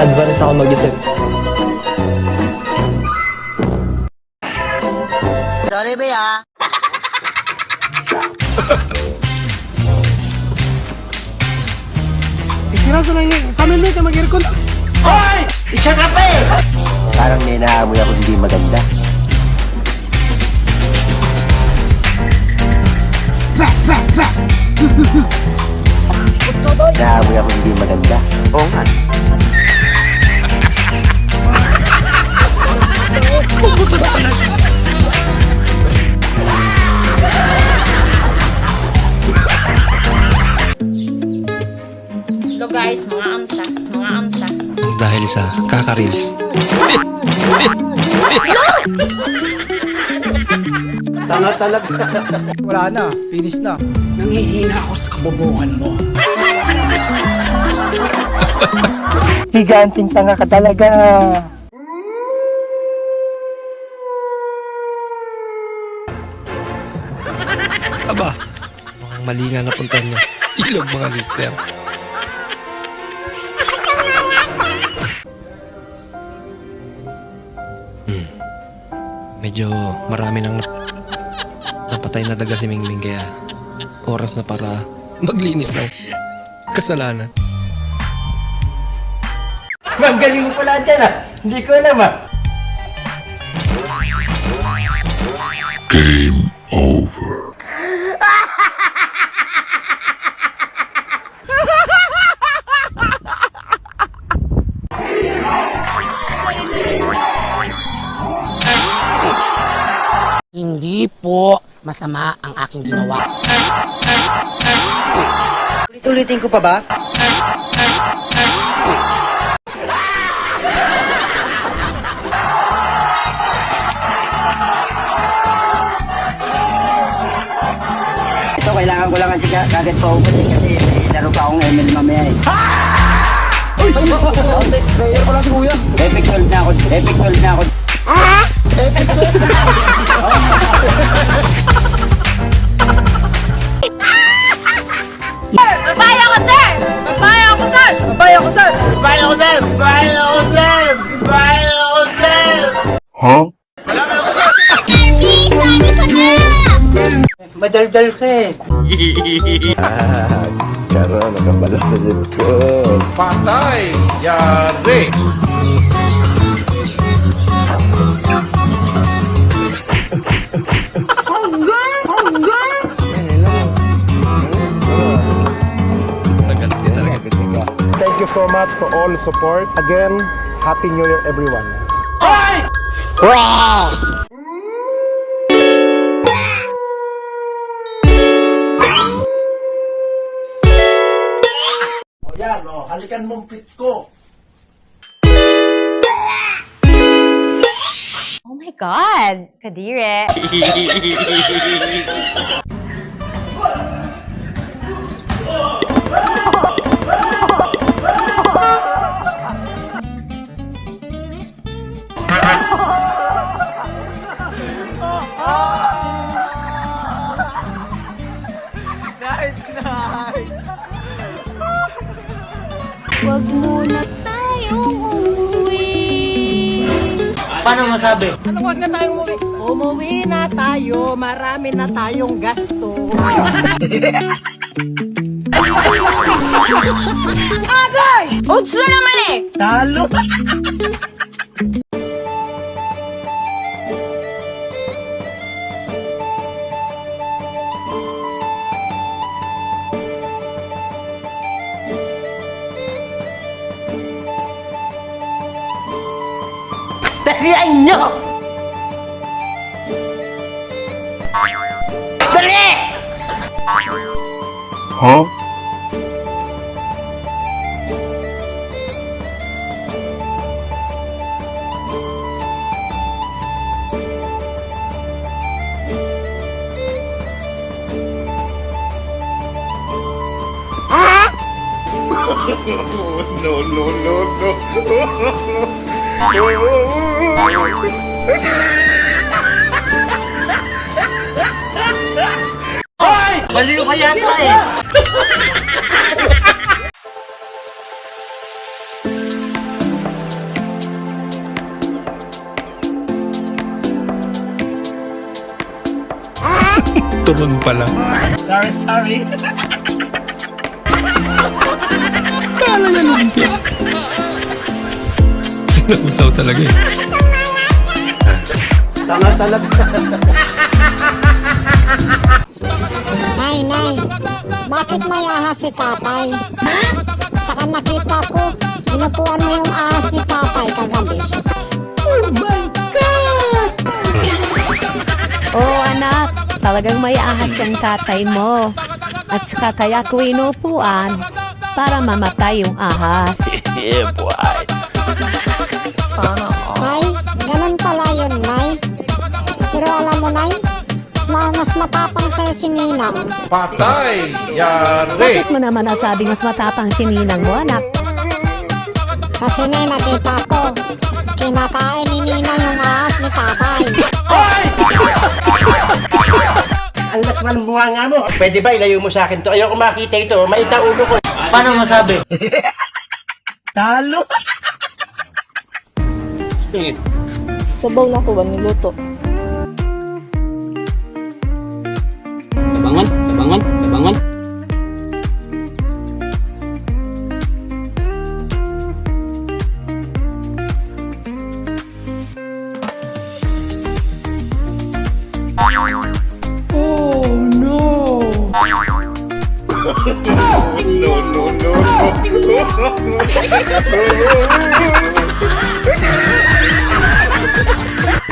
Advance ako mag-isip. Sorry, be, ah. Sinaso na yun. Sa amin na ito mag-aircon. Hoy! Isa ka pa eh! Parang may naamoy ako hindi maganda. Naamoy ako hindi maganda. Oo nga. Hello guys, mga amta. Dahil sa kaka-reels. Tanga talaga. Wala na. Finish na. Nangihina ako sa kabobohan mo. Higanting tanga ka talaga. Aba, mukhang mali nga napuntan niya. Ilog mga lister. Medyo marami nang napatay na daga si Mingming kaya oras na para maglinis ng kasalanan. Ma'am, galing mo pala dyan ah. Hindi ko alam ah. Game over. Hindi po masama ang aking ginawa. Ulit-ulitin ko pa ba? Ito, kailangan ko lang kasi kagad pa ubos eh, kasi may laro pa akong ML mamaya eh. Player ko lang si Kuya. Epic 12 na ako. Epic 12 na ako. Babaya ko, sir! Babaya ko, sir! Babay ako, sir! Babay ako, sir! Babay ako, sir! Babay ako, sir! Huh? Madaldal ka eh. Karoon, nakabalas na dyan ko. Patay! Yari! Naganti talaga. Thank you so much to all support. Again, Happy New Year everyone. Yan o, halikan mong pit ko. Oh my God! Kadire! Wag muna tayong umuwi. Paano masabi? Ano, huwag na tayong umuwi? Umuwi na tayo, marami na tayong gasto. Agay! Utso naman eh! Talo! Dalian nyo! Dali! Huh? Baliw ka yata eh! Turon pala. Sorry. Kala niya lumpi. Sinausaw talaga eh. Tama talaga. Nay, bakit may ahas si tatay? Saka nakita ko, inupuan mo yung ahas ni tatay kagabi. Oo anak, talagang may ahas yung tatay mo. At saka kaya ko inupuan para mamatay yung ahas. Nay, ganun pala yun, Nay. Pero alam mo, Nay, mas matapang sa'yo si Ninang. Patay! Yari! Bakit mo naman nasabing mas matapang si ninang mo anak? Kasi Nay, nakita ko, kinakain ni Ninang yung ahas ni tatay. Ang mas malumunga nga mo. Pwede ba ilayo mo sa akin to? Ayoko makita ito. Maita ulo ko. Paano masabi? Talo! Sabaw na ko ba niluto? Tabangan.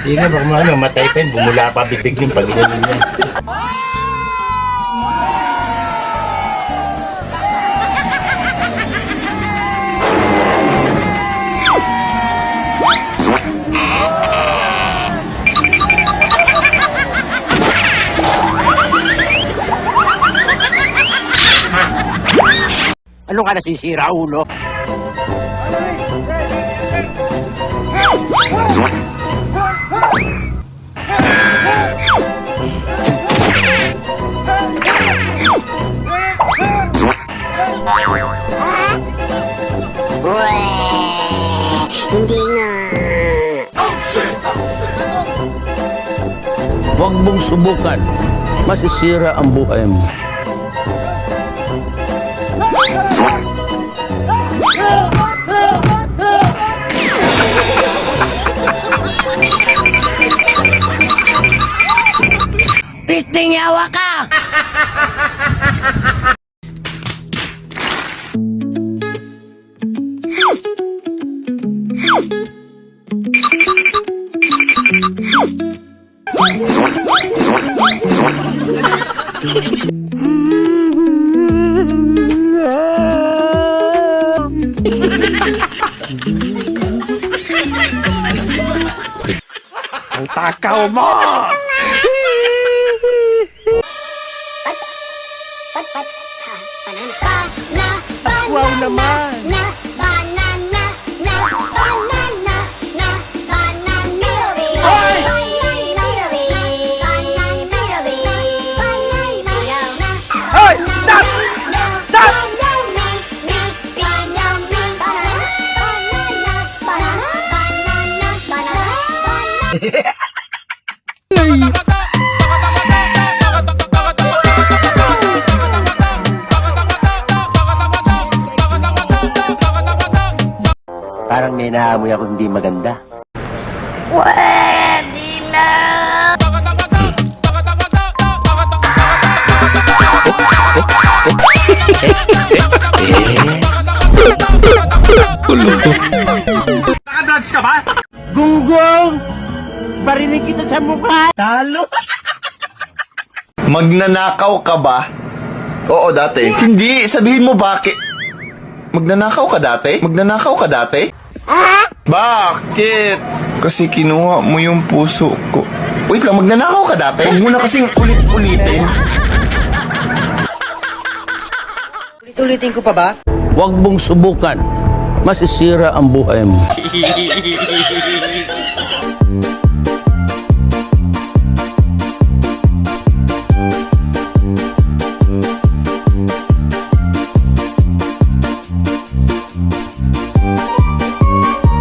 Hindi nga, baka matay pa yun. Bumula pa bibig yung pag-inanin niya. Ano ka nasisira, ulo? Hindi nga. Huwag mong subukan. Masisira ang buhay mo. Pisting yawa ka! Ang takaw mo! Wow naman! Hoy! Stop! Stop! Parang may naamoy ako hindi maganda. Pwede na! Ulo ko. Nakadrugs ka ba? Gunggong! Dali kita sa mukha. Talo. Magnanakaw ka ba? Oo, dati. Hindi, sabihin mo bakit. Magnanakaw ka dati? Magnanakaw ka dati? Bakit? Kasi kinuha mo yung puso ko. Wait lang, magnanakaw ka dati? Huwag mo na kasing ulit-ulitin. Ulitin ko pa ba? Huwag mong subukan. Masisira ang buhay mo.